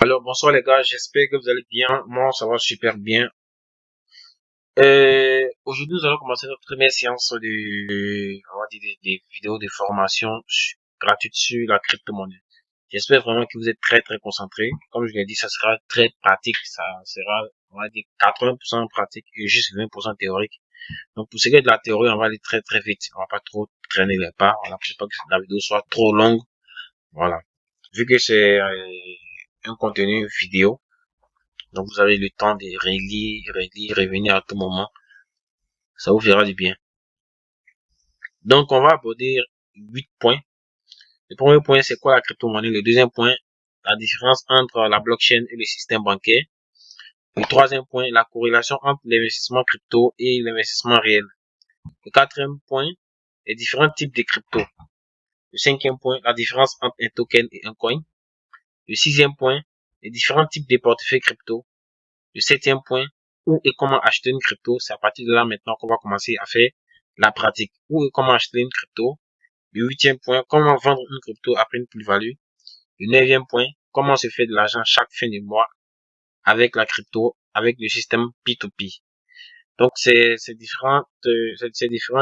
Alors bonsoir les gars, j'espère que vous allez bien. Moi ça va super bien. Aujourd'hui nous allons commencer notre première séance on va dire des vidéos de formation gratuites sur la crypto-monnaie. J'espère vraiment que vous êtes très concentrés. Comme je l'ai dit, ça sera très pratique. Ça sera, on va dire 80% pratique et juste 20% théorique. Donc pour ce qui est de la théorie, on va aller très vite. On va pas trop traîner les pas. Voilà, pour pas que la vidéo soit trop longue. Voilà. Vu que c'est un contenu vidéo. Donc vous avez le temps de relire, revenir à tout moment. Ça vous fera du bien. Donc on va aborder 8 points. Le premier point, c'est quoi la crypto-monnaie? Le deuxième point, la différence entre la blockchain et le système bancaire. Le troisième point, la corrélation entre l'investissement crypto et l'investissement réel. Le quatrième point, les différents types de crypto. Le cinquième point, la différence entre un token et un coin. Le sixième point, les différents types de portefeuilles crypto. Le septième point, où et comment acheter une crypto. C'est à partir de là maintenant qu'on va commencer à faire la pratique. Où et comment acheter une crypto. Le huitième point, comment vendre une crypto après une plus-value. Le neuvième point, comment se fait de l'argent chaque fin du mois avec la crypto, avec le système P2P. Donc, c'est ces différents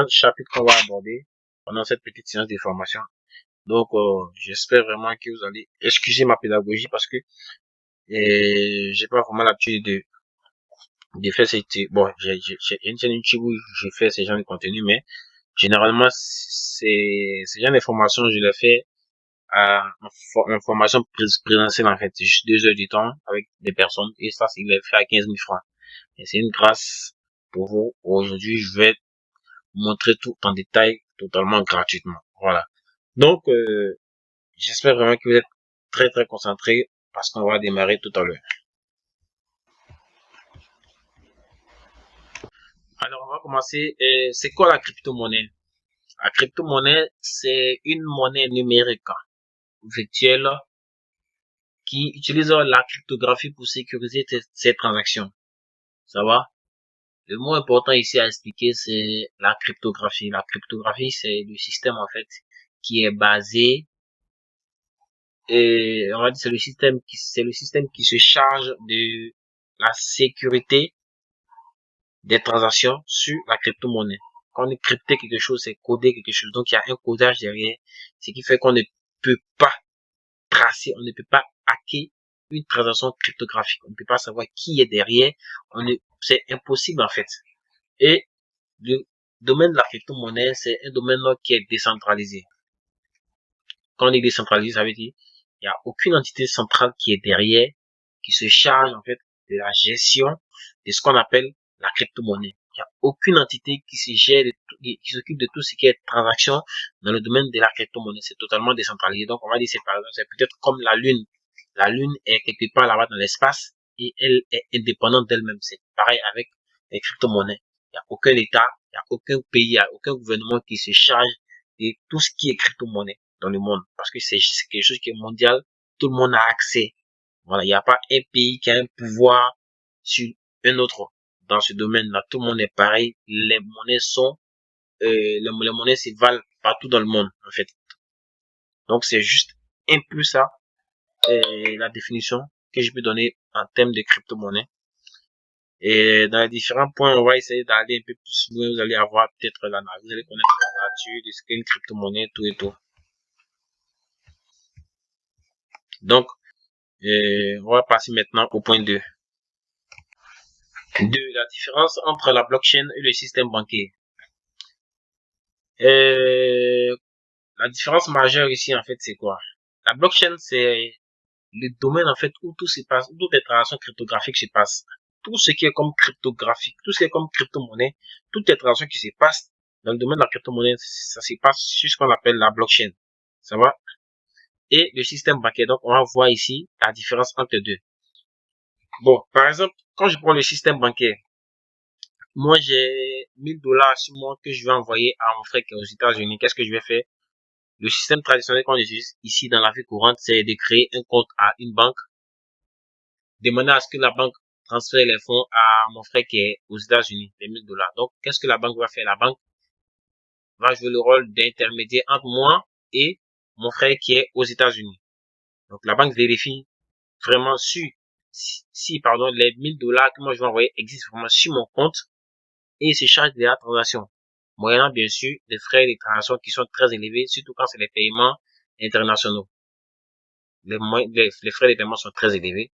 chapitres qu'on va aborder pendant cette petite séance de formation. Donc, j'espère vraiment que vous allez excuser ma pédagogie parce que j'ai pas vraiment l'habitude de faire bon, j'ai une chaîne YouTube où je fais ce genre de contenu, mais généralement, ces genre d'informations, je les fais en formation présentielle, en fait. C'est juste 2 heures du temps avec des personnes, et ça, il est fait à 15 000 francs. Et c'est une grâce pour vous. Aujourd'hui, je vais montrer tout en détail, totalement gratuitement. Voilà. Donc, j'espère vraiment que vous êtes très concentrés parce qu'on va démarrer tout à l'heure. Alors, on va commencer. C'est quoi la crypto-monnaie? La crypto-monnaie, c'est une monnaie numérique virtuelle qui utilise la cryptographie pour sécuriser ses transactions. Ça va? Le mot important ici à expliquer, c'est la cryptographie. La cryptographie, c'est le système, en fait, qui est basé, et on va dire, c'est le système qui se charge de la sécurité des transactions sur la crypto-monnaie. Quand on est crypté quelque chose, c'est codé quelque chose. Donc, il y a un codage derrière, ce qui fait qu'on ne peut pas tracer, on ne peut pas hacker une transaction cryptographique. On ne peut pas savoir qui est derrière. C'est impossible, en fait. Et le domaine de la crypto-monnaie, c'est un domaine qui est décentralisé. Quand on est décentralisé, ça veut dire il n'y a aucune entité centrale qui est derrière, qui se charge, en fait, de la gestion de ce qu'on appelle la crypto-monnaie. Il n'y a aucune entité qui se gère, qui s'occupe de tout ce qui est transaction dans le domaine de la crypto-monnaie. C'est totalement décentralisé. Donc, on va dire, c'est par exemple, c'est peut-être comme la Lune. La Lune est quelque part là-bas dans l'espace et elle est indépendante d'elle-même. C'est pareil avec les crypto-monnaies. Il n'y a aucun État, il n'y a aucun pays, il n'y a aucun gouvernement qui se charge de tout ce qui est crypto-monnaie dans le monde. Parce que c'est quelque chose qui est mondial. Tout le monde a accès. Voilà, il n'y a pas un pays qui a un pouvoir sur un autre dans ce domaine-là. Tout le monde est pareil. Les monnaies les monnaies se valent partout dans le monde, en fait. Donc, c'est juste un peu ça, la définition que je peux donner en termes de crypto-monnaie. Et dans les différents points, on va essayer d'aller un peu plus loin. Vous allez avoir peut-être vous allez connaître la nature de ce qu'est une crypto-monnaie, tout et tout. Donc, on va passer maintenant au point 2. La différence entre la blockchain et le système bancaire. La différence majeure ici, en fait, c'est quoi? La blockchain, c'est le domaine, en fait, où tout se passe, où toutes les transactions cryptographiques se passent. Tout ce qui est comme cryptographique, tout ce qui est comme crypto-monnaie, toutes les transactions qui se passent dans le domaine de la crypto-monnaie, ça se passe sur ce qu'on appelle la blockchain. Ça va? Et le système bancaire. Donc, on va voir ici la différence entre les deux. Bon, par exemple, quand je prends le système bancaire, moi, j'ai 1000 $ sur moi que je vais envoyer à mon frère qui est aux États-Unis. Qu'est-ce que je vais faire? Le système traditionnel qu'on utilise ici dans la vie courante, c'est de créer un compte à une banque, demander à ce que la banque transfère les fonds à mon frère qui est aux États-Unis, les 1000 $. Donc, qu'est-ce que la banque va faire? La banque va jouer le rôle d'intermédiaire entre moi et mon frère qui est aux États-Unis. Donc, la banque vérifie vraiment sur, pardon, les 1000 $ que moi je vais envoyer existent vraiment sur mon compte et se chargent de la transaction. Moyennant bien sûr des frais de transaction qui sont très élevés, surtout quand c'est des paiements internationaux. Les frais de paiement sont très élevés.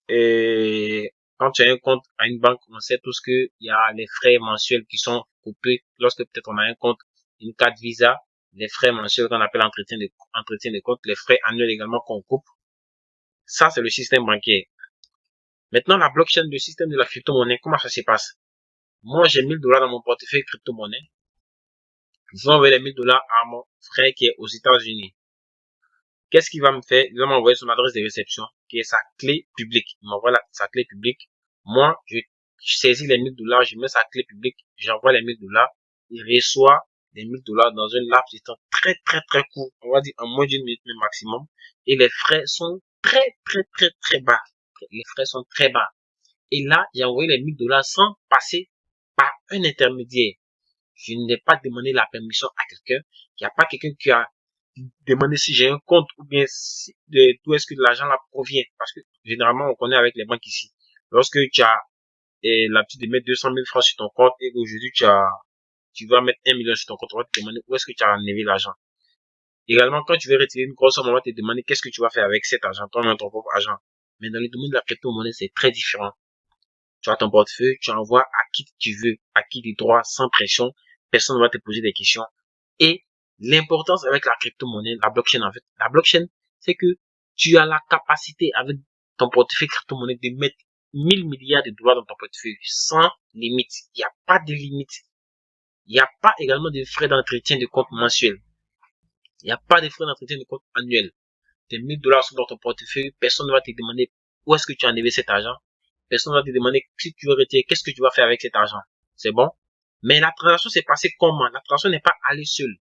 Et, quand tu as un compte à une banque, on sait tous qu'il y a les frais mensuels qui sont coupés. Lorsque peut-être on a un compte, une carte Visa, les frais mensuels qu'on appelle entretien de compte, les frais annuels également qu'on coupe. Ça, c'est le système bancaire. Maintenant, la blockchain, le système de la crypto-monnaie, comment ça se passe? Moi, j'ai 1000 $ dans mon portefeuille crypto-monnaie. Je vais envoyer les 1000 $ à mon frère qui est aux États-Unis. Qu'est-ce qu'il va me faire? Il va m'envoyer son adresse de réception, qui est sa clé publique. Il m'envoie sa clé publique. Moi, je saisis les 1000 $, je mets sa clé publique, j'envoie les 1000 $. Il reçoit les 1000 $ dans un laps de temps très, très, très court. On va dire en moins d'une minute maximum. Et les frais sont très, très, très, très bas. Les frais sont très bas. Et là, j'ai envoyé les 1000 $ sans passer par un intermédiaire. Je n'ai pas demandé la permission à quelqu'un. Il n'y a pas quelqu'un qui a demandé si j'ai un compte ou bien d'où est-ce que l'argent là provient. Parce que généralement, on connaît avec les banques ici. Lorsque tu as l'habitude de mettre 200 000 francs sur ton compte et qu'aujourd'hui tu vas mettre 1 million sur ton compte, on va te demander où est-ce que tu as enlevé l'argent. Également, quand tu veux retirer une grosse somme, on va te demander qu'est-ce que tu vas faire avec cet argent, ton propre argent. Mais dans le domaine de la crypto-monnaie, c'est très différent. Tu as ton portefeuille, tu envoies à qui tu veux, à qui tu droit, sans pression. Personne ne va te poser des questions. Et l'importance avec la crypto-monnaie, la blockchain en fait, la blockchain, c'est que tu as la capacité avec ton portefeuille crypto-monnaie de mettre 1000 milliards de dollars dans ton portefeuille sans limite. Il n'y a pas de limite. Il n'y a pas également de frais d'entretien de compte mensuel. Il n'y a pas de frais d'entretien de compte annuel. Tes 1000 $ sont dans ton portefeuille. Personne ne va te demander où est-ce que tu as enlevé cet argent. Personne ne va te demander si tu veux retirer, qu'est-ce que tu vas faire avec cet argent. C'est bon? Mais la transaction s'est passée comment? La transaction n'est pas allée seule.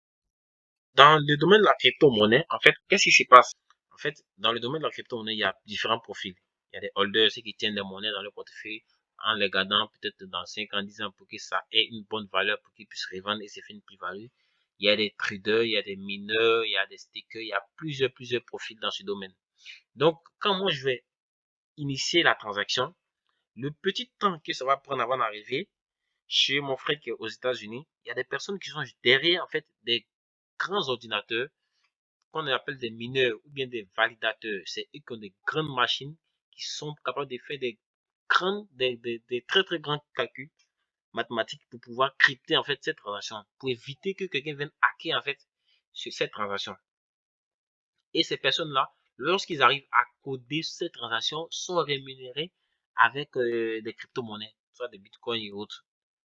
Dans le domaine de la crypto-monnaie, en fait, qu'est-ce qui se passe? En fait, dans le domaine de la crypto-monnaie, il y a différents profils. Il y a des holders, ceux qui tiennent des monnaies dans leur portefeuille en les gardant peut-être dans 5 ans, 10 ans pour que ça ait une bonne valeur, pour qu'ils puissent revendre et se faire une plus-value. Il y a des traders, il y a des mineurs, il y a des stakers, il y a plusieurs profils dans ce domaine. Donc, quand moi je vais initier la transaction, le petit temps que ça va prendre avant d'arriver chez mon frère qui est aux États-Unis, il y a des personnes qui sont derrière en fait des grands ordinateurs qu'on appelle des mineurs ou bien des validateurs. C'est eux qui ont des grandes machines qui sont capables de faire des très très grands calculs mathématiques pour pouvoir crypter en fait cette transaction, pour éviter que quelqu'un vienne hacker en fait sur cette transaction. Et ces personnes-là, lorsqu'ils arrivent à coder ces transactions, sont rémunérés avec des crypto-monnaies, soit des bitcoins et autres.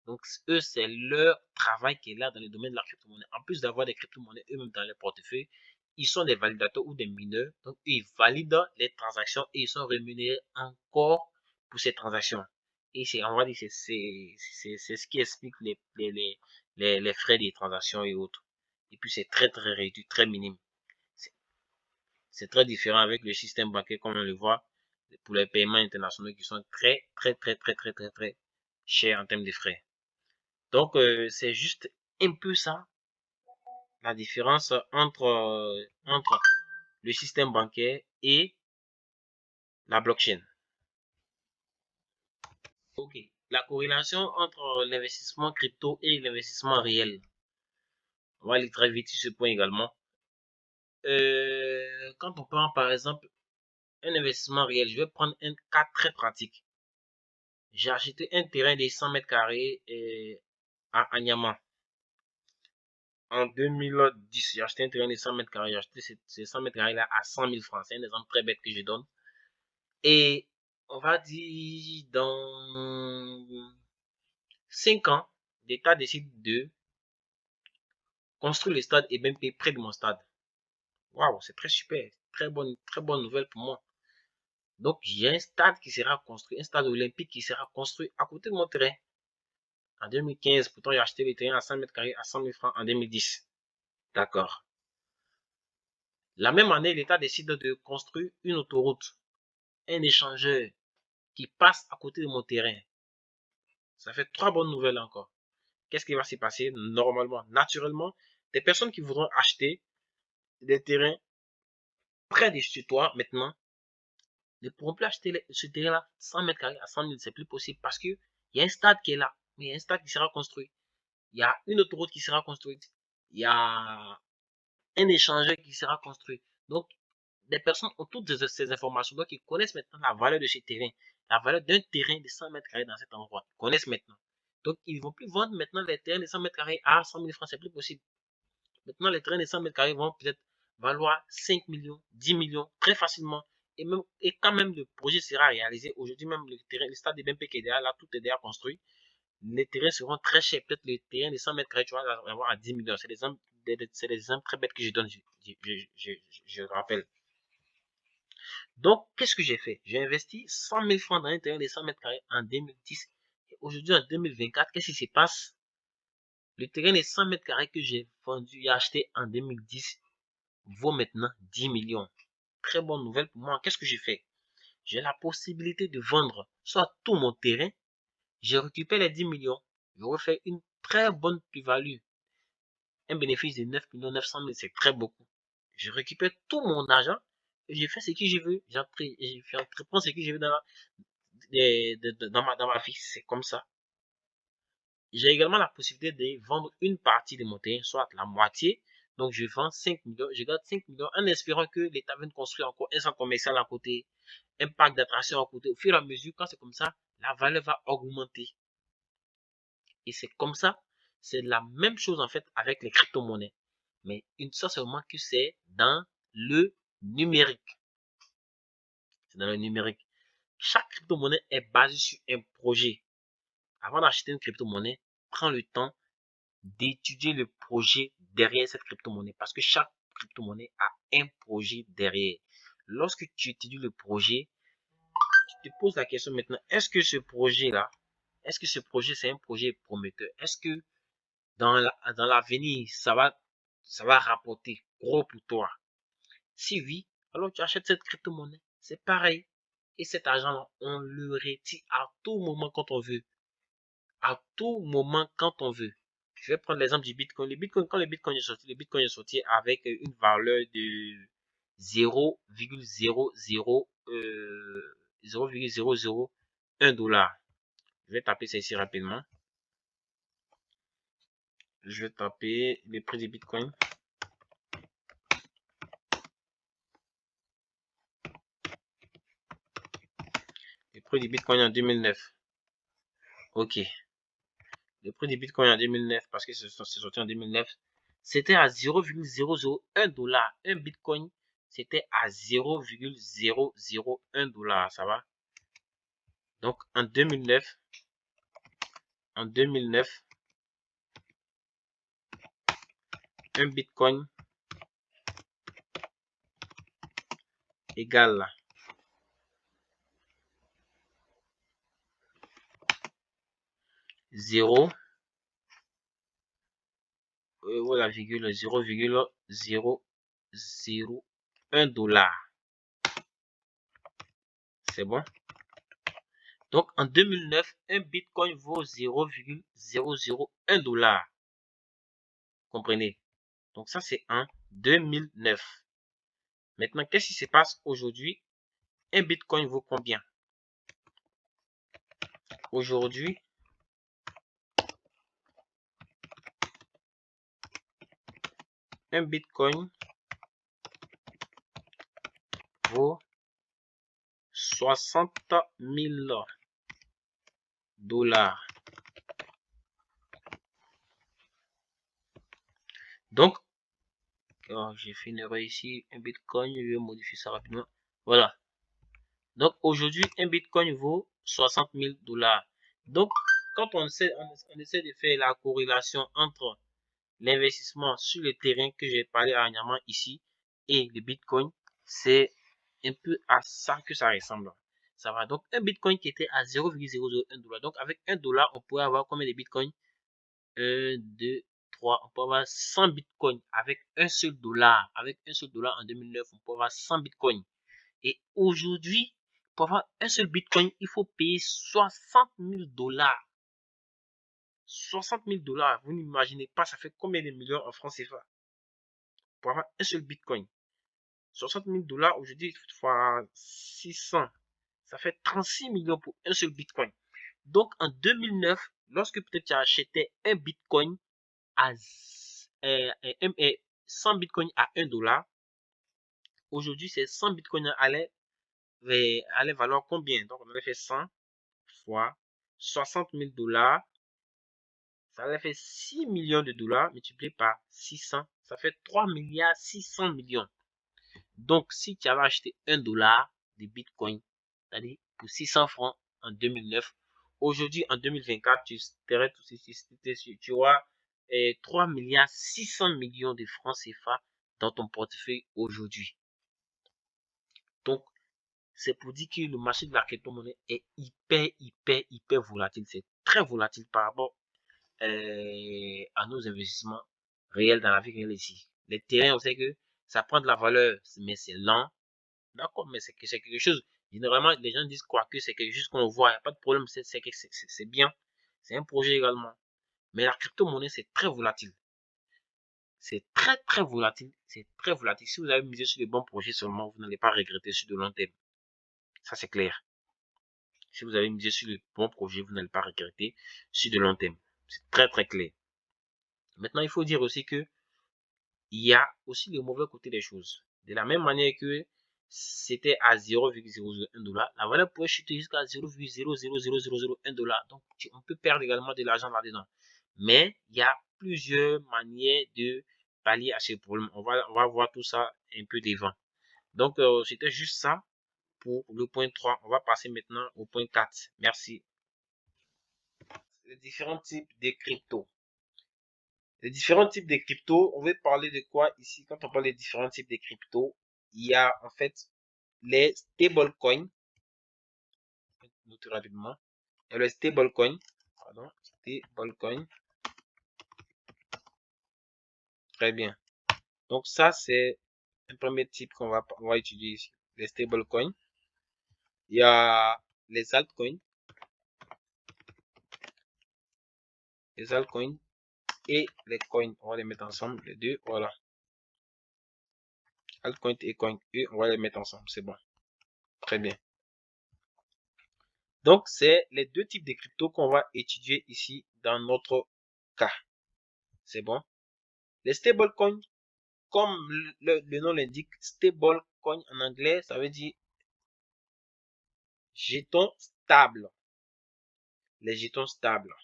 Donc, eux, c'est leur travail qui est là dans le domaine de la crypto-monnaie. En plus d'avoir des crypto-monnaies eux-mêmes dans leur portefeuille, ils sont des validateurs ou des mineurs. Donc, ils valident les transactions et ils sont rémunérés encore pour ces transactions. Et on va dire, c'est ce qui explique les frais des transactions et autres. Et puis, c'est très, très réduit, très minime. C'est très différent avec le système bancaire, comme on le voit, pour les paiements internationaux qui sont très, très, très, très, très, très, très chers en termes de frais. Donc, c'est juste un peu ça, la différence entre le système bancaire et la blockchain. Ok. La corrélation entre l'investissement crypto et l'investissement réel. On va aller très vite sur ce point également. Quand on prend par exemple un investissement réel, je vais prendre un cas très pratique. J'ai acheté un terrain de 100 mètres carrés à Anyama. En 2010, j'ai acheté un terrain de 100 mètres carrés. J'ai acheté ces 100 mètres carrés là à 100 000 francs. C'est un exemple très bête que je donne. Et on va dire dans 5 ans, l'État décide de construire le stade et même près de mon stade. Waouh, c'est très super. Très bonne nouvelle pour moi. Donc, il y a un stade qui sera construit, un stade olympique qui sera construit à côté de mon terrain. En 2015, pourtant, j'ai acheté le terrain à 100 mètres carrés à 100 000 francs en 2010. D'accord. La même année, l'État décide de construire une autoroute, un échangeur qui passe à côté de mon terrain. Ça fait 3 bonnes nouvelles encore. Qu'est-ce qui va se passer normalement, naturellement? Des personnes qui voudront acheter des terrains près de chez toi maintenant ne pourront plus acheter ce terrain-là 100 mètres carrés à 100 000, c'est plus possible parce que il y a un stade qui est là, il y a un stade qui sera construit, il y a une autoroute qui sera construite, il y a un échangeur qui sera construit. Donc, des personnes ont toutes ces informations, donc ils connaissent maintenant la valeur de ce terrain, la valeur d'un terrain de 100 mètres carrés dans cet endroit, ils connaissent maintenant. Donc, ils ne vont plus vendre maintenant les terrains de 100 mètres carrés à 100 000 francs, c'est plus possible. Maintenant, les terrains de 100 mètres carrés vont peut-être valoir 5 millions, 10 millions, très facilement. Et quand même le projet sera réalisé, aujourd'hui même le stade de BMP qui est derrière là, tout est déjà construit. Les terrains seront très chers. Peut-être le terrain de 100 mètres carrés, tu vas l'avoir à 10 millions. C'est des exemples très bêtes que je donne, je rappelle. Donc, qu'est-ce que j'ai fait? J'ai investi 100 000 francs dans un terrain de 100 mètres carrés en 2010. Et aujourd'hui, en 2024, qu'est-ce qui se passe? Le terrain de 100 mètres carrés que j'ai vendu et acheté en 2010 vaut maintenant 10 millions. Très bonne nouvelle pour moi. Qu'est-ce que j'ai fait? J'ai la possibilité de vendre soit tout mon terrain, je récupère les 10 millions, je refais une très bonne plus-value. Un bénéfice de 9 millions 900 000, c'est très beaucoup. Je récupère tout mon argent et je fais ce que je veux. J'entreprends ce que je veux dans ma vie. C'est comme ça. J'ai également la possibilité de vendre une partie de mon terrain, soit la moitié. Donc, je vends 5 millions, je garde 5 millions en espérant que l'État vienne construire encore un centre commercial à côté, un parc d'attractions à côté. Au fur et à mesure, quand c'est comme ça, la valeur va augmenter. Et c'est comme ça, c'est la même chose en fait avec les crypto-monnaies. Mais une chose seulement que c'est dans le numérique. C'est dans le numérique. Chaque crypto-monnaie est basée sur un projet. Avant d'acheter une crypto-monnaie, prends le temps d'étudier le projet derrière cette crypto-monnaie parce que chaque crypto-monnaie a un projet derrière. Lorsque tu étudies le projet, tu te poses la question maintenant, est-ce que ce projet-là, est-ce que ce projet c'est un projet prometteur? Est-ce que dans l'avenir, ça va rapporter gros pour toi? Si oui, alors tu achètes cette crypto-monnaie. C'est pareil. Et cet argent-là, on le retire à tout moment quand on veut. À tout moment quand on veut. Je vais prendre l'exemple du Bitcoin. Quand le Bitcoin est sorti avec une valeur de 0,001 dollar. Je vais taper ça ici rapidement. Je vais taper le prix du Bitcoin. Le prix du Bitcoin en 2009. Ok. Le prix du Bitcoin en 2009, parce que c'est sorti en 2009, c'était à 0,001 dollar. Un Bitcoin, c'était à 0,001 dollar. Ça va? Donc, en 2009, un Bitcoin égale 0, la virgule 0,001 dollar. C'est bon? Donc, en 2009, un Bitcoin vaut 0,001 dollar. Comprenez? Donc, ça, c'est en 2009. Maintenant, qu'est-ce qui se passe aujourd'hui? Un Bitcoin vaut combien? Aujourd'hui, un Bitcoin vaut 60 000 dollars. Donc, j'ai fait une erreur ici. Un Bitcoin, je vais modifier ça rapidement. Voilà. Donc, aujourd'hui, un Bitcoin vaut 60 000 dollars. Donc, quand on essaie de faire la corrélation entre l'investissement sur le terrain que j'ai parlé dernièrement ici et le Bitcoin, c'est un peu à ça que ça ressemble. Ça va. Donc, un Bitcoin qui était à 0,001 dollar. Donc, avec 1 dollar, on pourrait avoir combien de Bitcoins? 1, 2, 3. On peut avoir 100 Bitcoins avec un seul dollar. Avec un seul dollar en 2009, on peut avoir 100 Bitcoins. Et aujourd'hui, pour avoir un seul Bitcoin, il faut payer 60 000 dollars. 60 000 dollars, vous n'imaginez pas, ça fait combien de millions en France CFA pour avoir un seul Bitcoin. 60 000 dollars aujourd'hui fois 600, ça fait 36 millions pour un seul bitcoin. Donc en 2009, lorsque peut-être tu achetais un bitcoin à 100 bitcoins à 1 dollar, aujourd'hui ces 100 bitcoins allaient valoir combien? Donc on avait fait 100 fois 60 000 dollars, ça allait faire 6 millions de dollars multiplié par 600, ça fait 3 milliards 600 millions. Donc si tu avais acheté 1 dollar de bitcoin, c'est-à-dire pour 600 francs en 2009, aujourd'hui en 2024, tu auras 3 milliards 600 millions de francs CFA dans ton portefeuille aujourd'hui. Donc, c'est pour dire que le marché de la crypto-monnaie est hyper volatile. C'est très volatile par rapport à nos investissements réels dans la vie réelle ici. Les terrains, on sait que ça prend de la valeur, mais c'est lent. D'accord, mais c'est quelque chose. Généralement, les gens disent quoi que c'est quelque chose qu'on voit, il n'y a pas de problème, c'est bien. C'est un projet également. Mais la crypto-monnaie, c'est très volatile. C'est très volatile. C'est très volatile. Si vous avez misé sur les bons projets seulement, vous n'allez pas regretter sur de long terme. Ça, c'est clair. Si vous avez misé sur le bon projet, vous n'allez pas regretter sur de long terme. C'est très clair. Maintenant, il faut dire aussi que il y a aussi le mauvais côté des choses. De la même manière que c'était à 0,001 dollar, la valeur pourrait chuter jusqu'à 0,00001 dollar. Donc, on peut perdre également de l'argent là-dedans. Mais il y a plusieurs manières de pallier à ce problème. On va voir tout ça un peu devant. Donc, c'était juste ça pour le point 3. On va passer maintenant au point 4. Merci. Les différents types de crypto. Les différents types de crypto, on veut parler de quoi ici? Quand on parle des différents types de crypto, il y a en fait les stablecoins. Notez rapidement. Il y a le stablecoin. Pardon. Stablecoin. Très bien. Donc ça, c'est un premier type qu'on va étudier ici. Les stablecoins. Il y a les altcoins. Les altcoins et les coins. On va les mettre ensemble, les deux. Voilà. Altcoin et coin. Et on va les mettre ensemble. C'est bon. Très bien. Donc, c'est les deux types de crypto qu'on va étudier ici dans notre cas. C'est bon. Les stablecoins, comme le nom l'indique, stablecoin en anglais, ça veut dire jetons stables. Les jetons stables.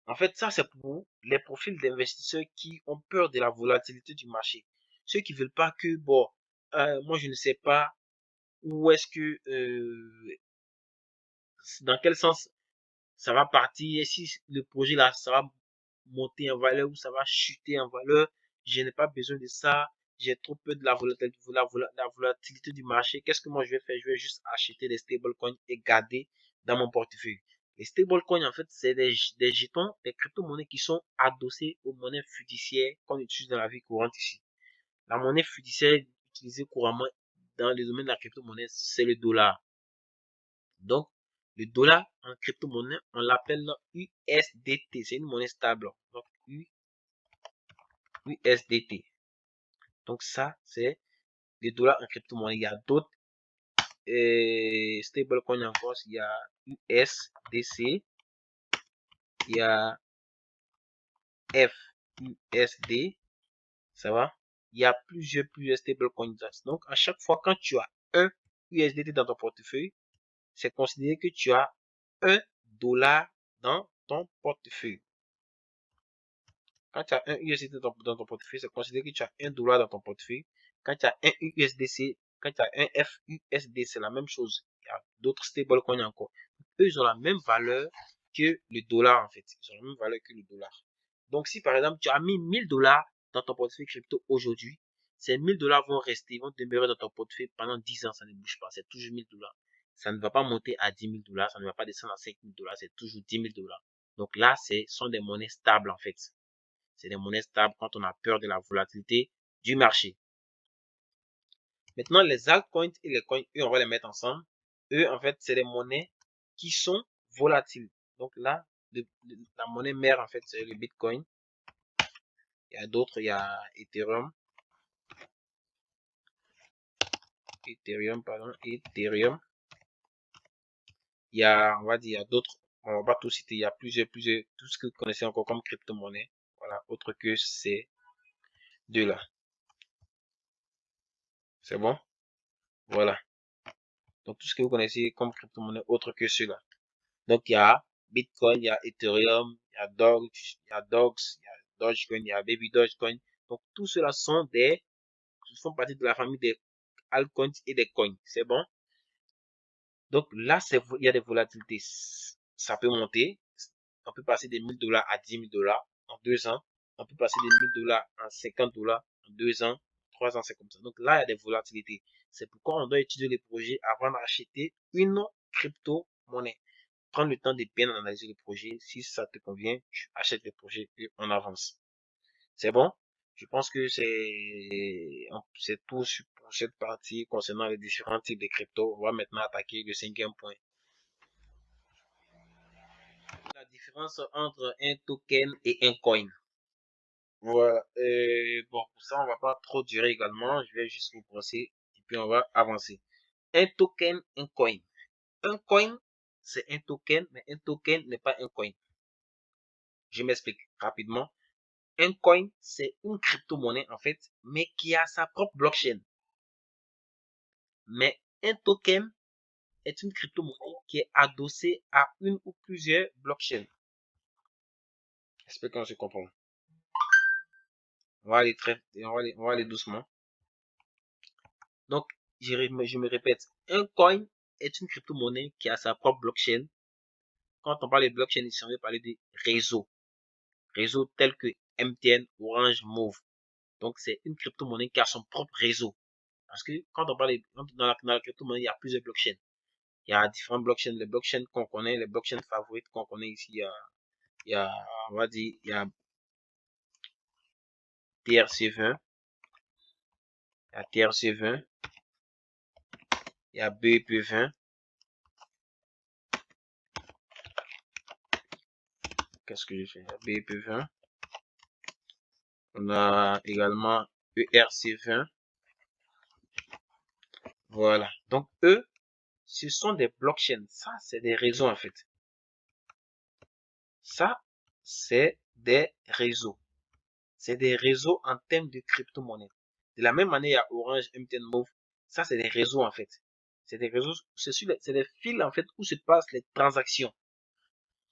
En fait, ça, c'est pour les profils d'investisseurs qui ont peur de la volatilité du marché. Ceux qui veulent pas que, bon, moi, je ne sais pas où est-ce que, dans quel sens ça va partir. Et si le projet là, ça va monter en valeur ou ça va chuter en valeur, je n'ai pas besoin de ça. J'ai trop peur de la volatilité du marché. Qu'est-ce que moi je vais faire? Je vais juste acheter des stablecoins et garder dans mon portefeuille. Les stablecoins, en fait, c'est des jetons, des crypto-monnaies qui sont adossées aux monnaies fiduciaires qu'on utilise dans la vie courante ici. La monnaie fiduciaire utilisée couramment dans le domaine de la crypto-monnaie, c'est le dollar. Donc, le dollar en crypto-monnaie, on l'appelle USDT. C'est une monnaie stable. Donc, USDT. Donc, ça, c'est le dollar en crypto-monnaie. Il y a d'autres stablecoins encore. Il y a USDC. Il y a FUSD. Ça va? Il y a plusieurs stablecoins. Donc, à chaque fois, quand tu as un USDT dans ton portefeuille, c'est considéré que tu as un dollar dans ton portefeuille. Quand tu as un USDT dans ton portefeuille, c'est considéré que tu as un dollar dans ton portefeuille. Quand tu as un USDC, quand tu as un FUSD, c'est la même chose. Il y a d'autres stablecoins encore. Eux, ils ont la même valeur que le dollar, en fait. Ils ont la même valeur que le dollar. Donc, si par exemple, tu as mis 1000 dollars dans ton portefeuille crypto aujourd'hui, ces 1000 dollars vont rester, vont demeurer dans ton portefeuille pendant 10 ans, ça ne bouge pas. C'est toujours 1000 dollars. Ça ne va pas monter à 10 000 dollars, ça ne va pas descendre à 5 000 dollars, c'est toujours 10 000 dollars. Donc là, ce sont des monnaies stables, en fait. C'est des monnaies stables quand on a peur de la volatilité du marché. Maintenant, les altcoins et les coins, eux, on va les mettre ensemble. Eux, en fait, c'est des monnaies qui sont volatiles. Donc là, la monnaie mère, en fait, c'est le Bitcoin. Il y a d'autres, il y a Ethereum. Ethereum, pardon, Ethereum. Il y a, on va dire, il y a d'autres, on va pas tout citer, il y a plusieurs, tout ce que vous connaissez encore comme crypto-monnaie. Voilà, autre que ces deux-là. C'est bon? Voilà. Donc, tout ce que vous connaissez comme crypto-monnaie autre que cela. Donc, il y a Bitcoin, il y a Ethereum, il y a Doge, il y a Dogs, il y a Dogecoin, il y a Baby Dogecoin. Donc, tout cela font partie de la famille des altcoins et des coins. C'est bon? Donc, là, il y a des volatilités. Ça peut monter. On peut passer des 1000 $ à 10 000 $ en 2 ans. On peut passer des 1000 $ à 50 $ en 2 ans. 3 ans, c'est comme ça. Donc, là, il y a des volatilités. C'est pourquoi on doit étudier les projets avant d'acheter une crypto-monnaie. Prends le temps de bien analyser le projet. Si ça te convient, tu achètes le projet et on avance. C'est bon? Je pense que c'est tout pour cette partie concernant les différents types de crypto. On va maintenant attaquer le 5e point. La différence entre un token et un coin. Voilà. Bon, pour ça, on va pas trop durer également. Je vais juste vous brosser et puis on va avancer. Un token, un coin. Un coin, c'est un token, mais un token n'est pas un coin. Je m'explique rapidement. Un coin, c'est une crypto-monnaie en fait, mais qui a sa propre blockchain. Mais un token est une crypto-monnaie qui est adossée à une ou plusieurs blockchains. J'espère qu'on se comprend. On va aller doucement. Donc, je me répète, un coin est une crypto-monnaie qui a sa propre blockchain. Quand on parle de blockchain, ici, on veut parler des réseaux. Réseaux tels que MTN, Orange, Move. Donc, c'est une crypto-monnaie qui a son propre réseau. Parce que quand on parle dans la crypto-monnaie, il y a plusieurs blockchains. Il y a différentes blockchains. Les blockchains qu'on connaît, les blockchains favorites qu'on connaît ici, on va dire, il y a TRC20, il y a TRC20, il y a BEP20. Qu'est-ce que j'ai fait? BEP20. On a également ERC20. Voilà. Donc, eux, ce sont des blockchains. Ça, c'est des réseaux, en fait. Ça, c'est des réseaux. C'est des réseaux en termes de crypto-monnaie. De la même manière, il y a Orange, MTN, Move. Ça, c'est des réseaux, en fait. C'est des réseaux, c'est des fils, en fait, où se passent les transactions.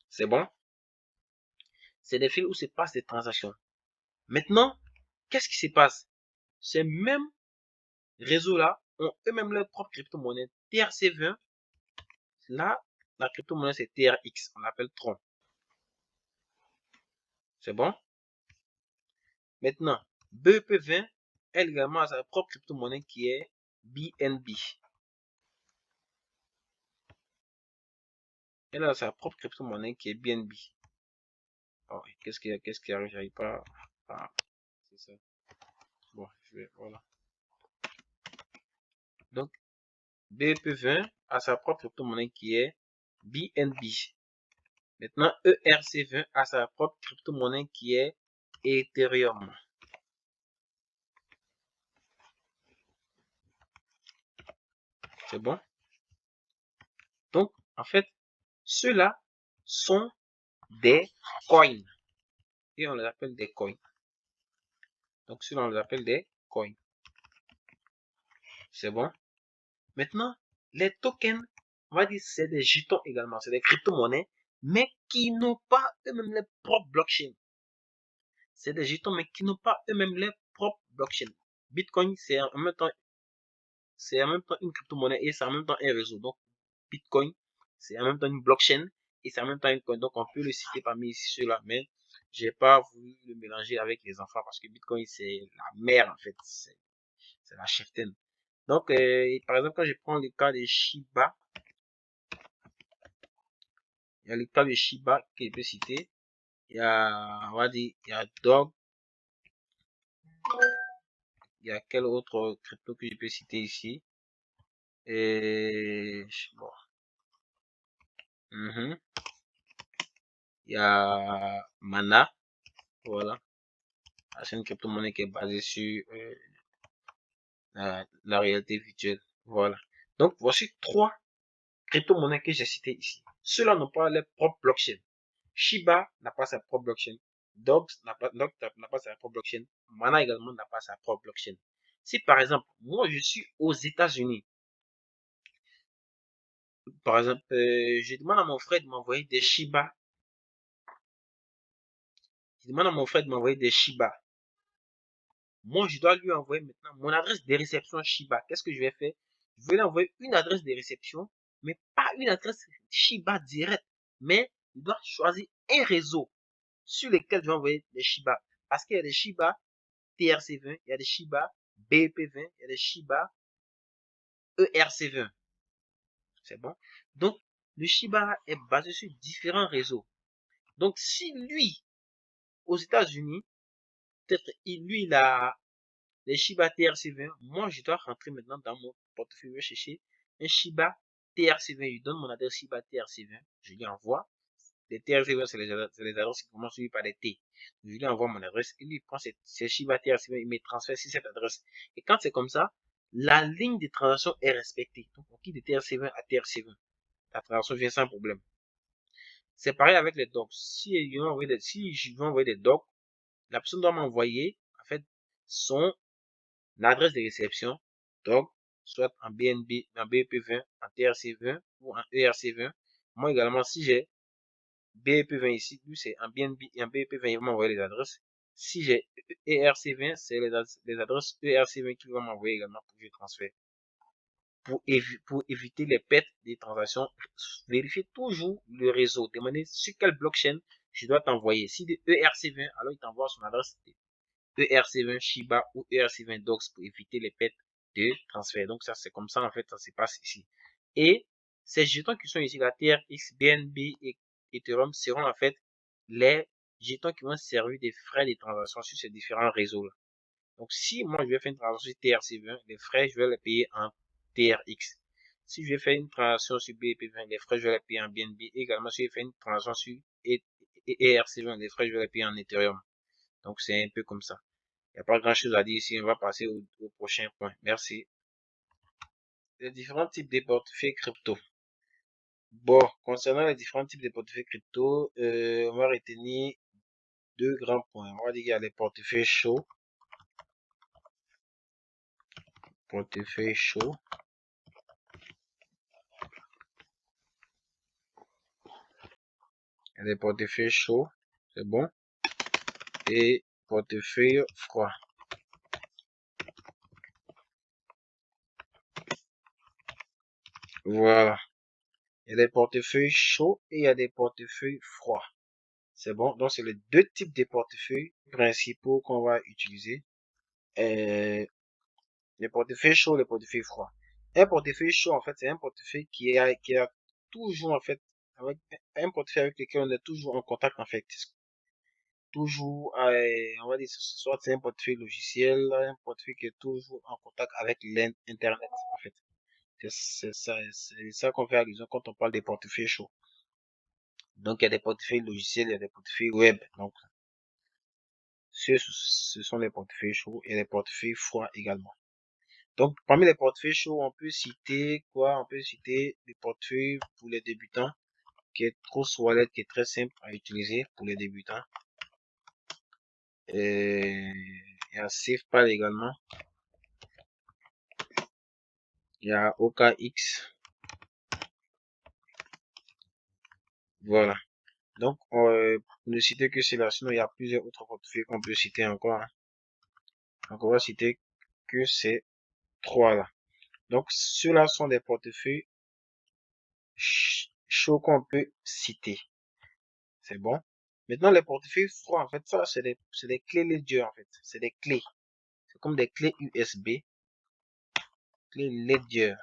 C'est bon? C'est des fils où se passent les transactions. Maintenant, qu'est-ce qui se passe? Ces mêmes réseaux-là ont eux-mêmes leur propre crypto-monnaie. TRC20, là, la crypto-monnaie, c'est TRX. On l'appelle Tron. C'est bon? Maintenant, BEP20, elle également a sa propre crypto-monnaie qui est BNB. Elle a sa propre crypto-monnaie qui est BNB. Oh, qu'est-ce qui arrive? J'arrive pas. Ah, c'est ça. Bon, voilà. Donc, BEP20 a sa propre crypto-monnaie qui est BNB. Maintenant, ERC20 a sa propre crypto-monnaie qui est Ethereum. C'est bon? Donc, en fait, ceux-là sont des coins. Et on les appelle des coins. Donc, ceux-là, on les appelle des coins. C'est bon? Maintenant, les tokens, on va dire, c'est des jetons également. C'est des crypto-monnaies, mais qui n'ont pas eux-mêmes les propres blockchains. C'est des jetons, mais qui n'ont pas eux-mêmes les propres blockchains. Bitcoin, c'est en même temps une crypto-monnaie et c'est en même temps un réseau. Donc, Bitcoin, c'est en même temps une blockchain et c'est en même temps une coin. Donc, on peut le citer parmi ceux-là, mais j'ai pas voulu le mélanger avec les enfants parce que Bitcoin, c'est la mère, en fait. C'est la cheftaine. Donc, par exemple, quand je prends le cas de Shiba, il y a le cas de Shiba que je peux citer. Il y a, on va dire, il y a Dog. Il y a quel autre crypto que je peux citer ici? Et, bon. Il y a Mana. Voilà. C'est une crypto-monnaie qui est basée sur la réalité virtuelle. Voilà. Donc, voici 3 crypto-monnaies que j'ai citées ici. Ceux-là n'ont pas leur propre blockchain. Shiba n'a pas sa propre blockchain. Dogs n'a pas sa propre blockchain. Mana également n'a pas sa propre blockchain. Si par exemple, moi je suis aux États-Unis, par exemple, je demande à mon frère de m'envoyer des Shiba. Je demande à mon frère de m'envoyer des Shiba. Moi, je dois lui envoyer maintenant mon adresse de réception Shiba. Qu'est-ce que je vais faire? Je vais lui envoyer une adresse de réception, mais pas une adresse Shiba direct. Mais il doit choisir un réseau sur lequel je vais envoyer des Shiba. Parce qu'il y a des Shiba TRC20, il y a des Shiba BEP20, il y a des Shiba ERC20. C'est bon? Donc, le Shiba est basé sur différents réseaux. Donc, si lui, aux États-Unis, peut-être lui, il a les Shiba TRC20, moi, je dois rentrer maintenant dans mon portefeuille, je vais chercher un Shiba TRC20. Je lui donne mon adresse Shiba TRC20, je lui envoie. Les TRC20, c'est les adresses qui commencent par des T. Je lui envoie mon adresse, il lui prend ces Shiba TRC20, il me transfère sur cette adresse. Et quand c'est comme ça, la ligne de transaction est respectée. Donc, on quitte de TRC20 à TRC20. La transaction vient sans problème. C'est pareil avec les docs. Si je veux envoyer des docs, la personne doit m'envoyer, en fait, son adresse de réception, doc, soit en BNB, en BEP20, en TRC20 ou en ERC20. Moi également, si j'ai BEP20 ici, lui c'est en BNB et en BEP20, il va m'envoyer les adresses. Si j'ai ERC20, c'est les adresses ERC20 qu'il va m'envoyer également pour que je transfère. Pour éviter les pertes des transactions, vérifiez toujours le réseau. Demandez sur quelle blockchain je dois t'envoyer. Si de ERC20, alors il t'envoie son adresse ERC20 Shiba ou ERC20 Docs pour éviter les pertes de transfert. Donc ça, c'est comme ça en fait, ça se passe ici. Et ces jetons qui sont ici, la TRX, BNB et Ethereum, seront en fait les jetons qui vont servir des frais de transaction sur ces différents réseaux-là. Donc si moi je vais faire une transaction sur TRC20, les frais, je vais les payer en TRX. Si je vais faire une transaction sur BEP20, les frais, je vais les payer en BNB. Également, si je fais une transaction sur ERC20, les frais, je vais les payer en Ethereum. Donc c'est un peu comme ça. Il n'y a pas grand chose à dire ici. On va passer au prochain point. Merci. Les différents types de portefeuilles crypto. Bon, concernant les différents types de portefeuilles crypto, on va retenir 2 grands points. On va dire qu'il y a les portefeuilles chauds. Portefeuille chaud. Il y a des portefeuilles chauds. C'est bon. Et portefeuille froid. Voilà. Il y a des portefeuilles chauds et il y a des portefeuilles froids. C'est bon. Donc, c'est les 2 types de portefeuilles principaux qu'on va utiliser. Les portefeuilles chauds, les portefeuilles froids. Un portefeuille chaud, en fait, c'est un portefeuille qui a toujours, en fait, avec un portefeuille avec lequel on est toujours en contact, en fait. Toujours, on va dire, soit c'est un portefeuille logiciel, un portefeuille qui est toujours en contact avec l'Internet, en fait. C'est ça qu'on fait allusion quand on parle des portefeuilles chauds. Donc, il y a des portefeuilles logiciels, il y a des portefeuilles web. Donc, ce sont les portefeuilles chauds et les portefeuilles froids également. Donc, parmi les portefeuilles chauds, on peut citer quoi? On peut citer les portefeuilles pour les débutants, qui est Trust Wallet, qui est très simple à utiliser pour les débutants. Et il y a SafePal également. Il y a OKX. Voilà. Donc, pour ne citer que cela, sinon il y a plusieurs autres portefeuilles qu'on peut citer encore. Donc, on va citer que ces 3-là. Donc, ceux-là sont des portefeuilles chauds qu'on peut citer. C'est bon. Maintenant, les portefeuilles froids, en fait, ça, c'est des clés Ledger, en fait. C'est des clés. C'est comme des clés USB. Clés Ledger.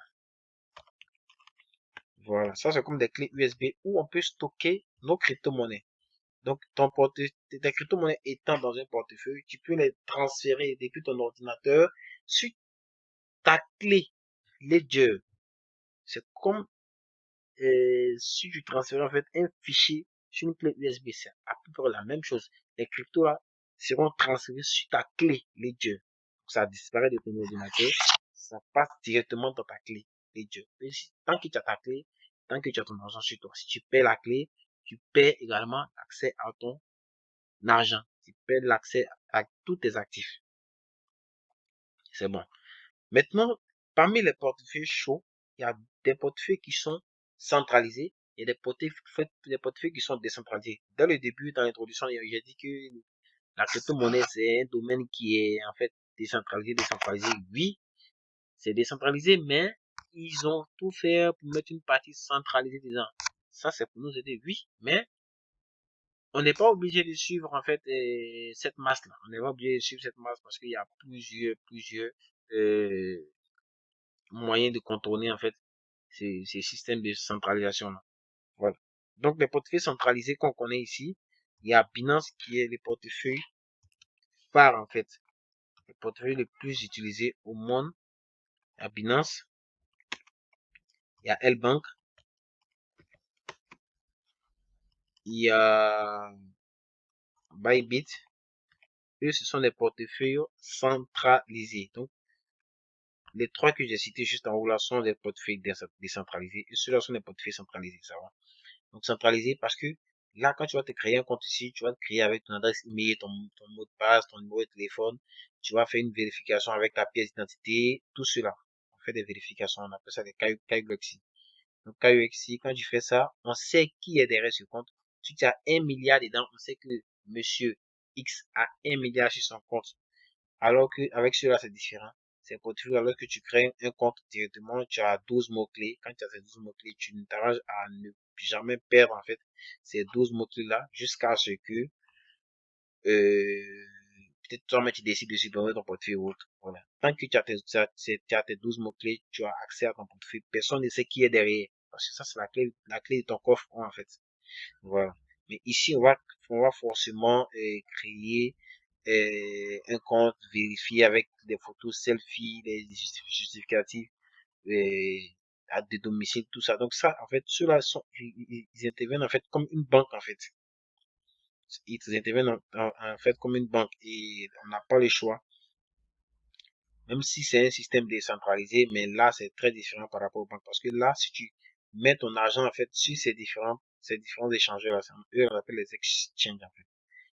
Voilà. Ça, c'est comme des clés USB où on peut stocker nos crypto-monnaies. Donc, tes crypto-monnaies étant dans un portefeuille, tu peux les transférer depuis ton ordinateur sur ta clé Ledger. C'est comme si tu transfères en fait un fichier sur une clé USB. C'est à peu près la même chose. Les cryptos là seront transférés sur ta clé Ledger. Donc, ça disparaît de ton ordinateur. ça passe directement dans ta clé. Et tant que tu as ta clé, tant que tu as ton argent sur toi, si tu perds la clé, tu perds également l'accès à ton argent. Tu perds l'accès à tous tes actifs. C'est bon. Maintenant, parmi les portefeuilles chauds, il y a des portefeuilles qui sont centralisés et des portefeuilles qui sont décentralisés. Dès le début, dans l'introduction, j'ai dit que la crypto-monnaie, c'est un domaine qui est en fait décentralisé. Oui, c'est décentralisé, mais ils ont tout fait pour mettre une partie centralisée dedans. Ça, c'est pour nous aider, oui, mais on n'est pas obligé de suivre en fait cette masse-là. On n'est pas obligé de suivre cette masse parce qu'il y a plusieurs euh, moyens de contourner en fait ces systèmes de centralisation-là. Voilà. Donc les portefeuilles centralisés qu'on connaît ici, il y a Binance qui est le portefeuille phare en fait, le portefeuille le plus utilisé au monde. Il y a Binance, il y a L-Bank, il y a Bybit. Eux, ce sont des portefeuilles centralisés. Donc, les trois que j'ai cités juste en haut là sont des portefeuilles décentralisés. Et ceux-là sont des portefeuilles centralisés, ça va. Donc, centralisés parce que là, quand tu vas te créer un compte ici, tu vas te créer avec ton adresse email, ton mot de passe, ton numéro de téléphone. Tu vas faire une vérification avec ta pièce d'identité, tout cela. On fait des vérifications, on appelle ça des KYC. Donc, KYC, quand tu fais ça, on sait qui est derrière ce compte. Si tu as 1 milliard dedans, on sait que monsieur X a 1 milliard sur son compte. Alors qu'avec cela, c'est différent. C'est pour toujours, alors que tu crées un compte directement, tu as 12 mots-clés. Quand tu as ces 12 mots-clés, tu ne t'arranges à ne jamais perdre, en fait, ces 12 mots-clés-là jusqu'à ce que, peut-être toi-même tu décides de supprimer ton portefeuille ou autre. Voilà. Tant que tu as tes 12 mots-clés, tu as accès à ton portefeuille. Personne ne sait qui est derrière. Parce que ça, c'est la clé de ton coffre, en fait. Voilà. Mais ici, on va forcément créer un compte vérifié avec des photos selfie, des justificatifs à des domiciles, tout ça. Donc ça, en fait, ceux-là ils interviennent en fait comme une banque, en fait. Ils interviennent en fait comme une banque et on n'a pas le choix. Même si c'est un système décentralisé, mais là, c'est très différent par rapport aux banques. Parce que là, si tu mets ton argent, en fait, sur ces différents échangeurs, eux, on appelle les exchanges, en fait.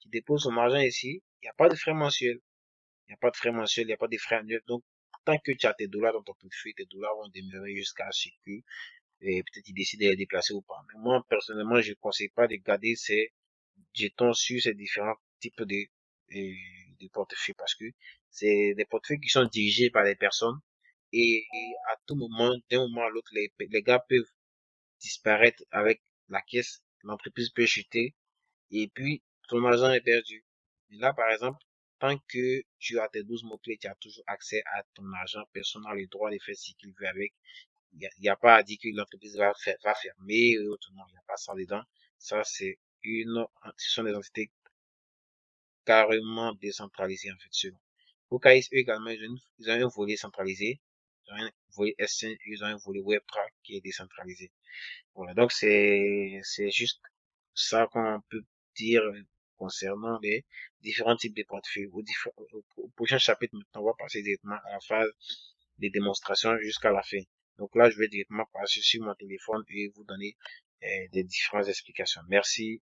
Tu déposes ton argent ici, il n'y a pas de frais mensuels. Il n'y a pas de frais mensuels, il n'y a pas de frais annuels. Donc, tant que tu as tes dollars dans ton portefeuille, tes dollars vont demeurer jusqu'à ce que, peut-être ils décident de les déplacer ou pas. Mais moi, personnellement, je ne conseille pas de garder ces jetons sur ces différents types de portefeuilles parce que c'est des portefeuilles qui sont dirigés par des personnes et à tout moment, d'un moment à l'autre, les gars peuvent disparaître avec la caisse, l'entreprise peut chuter et puis ton argent est perdu. Et là, par exemple, tant que tu as tes 12 mots-clés, tu as toujours accès à ton argent. Personne n'a le droit de faire ce qu'il veut avec. Il n'y a pas à dire que l'entreprise va fermer ou autrement. Il n'y a pas ça dedans. Ça, ce sont des entités carrément décentralisées, en fait, selon. Pour KS, eux également, ils ont un volet centralisé. Ils ont un volet S5, ils ont un volet Web3 qui est décentralisé. Voilà. Donc, c'est juste ça qu'on peut dire concernant les différents types de portefeuilles. Au prochain chapitre, maintenant, on va passer directement à la phase de démonstration jusqu'à la fin. Donc là, je vais directement passer sur mon téléphone et vous donner des différentes explications. Merci.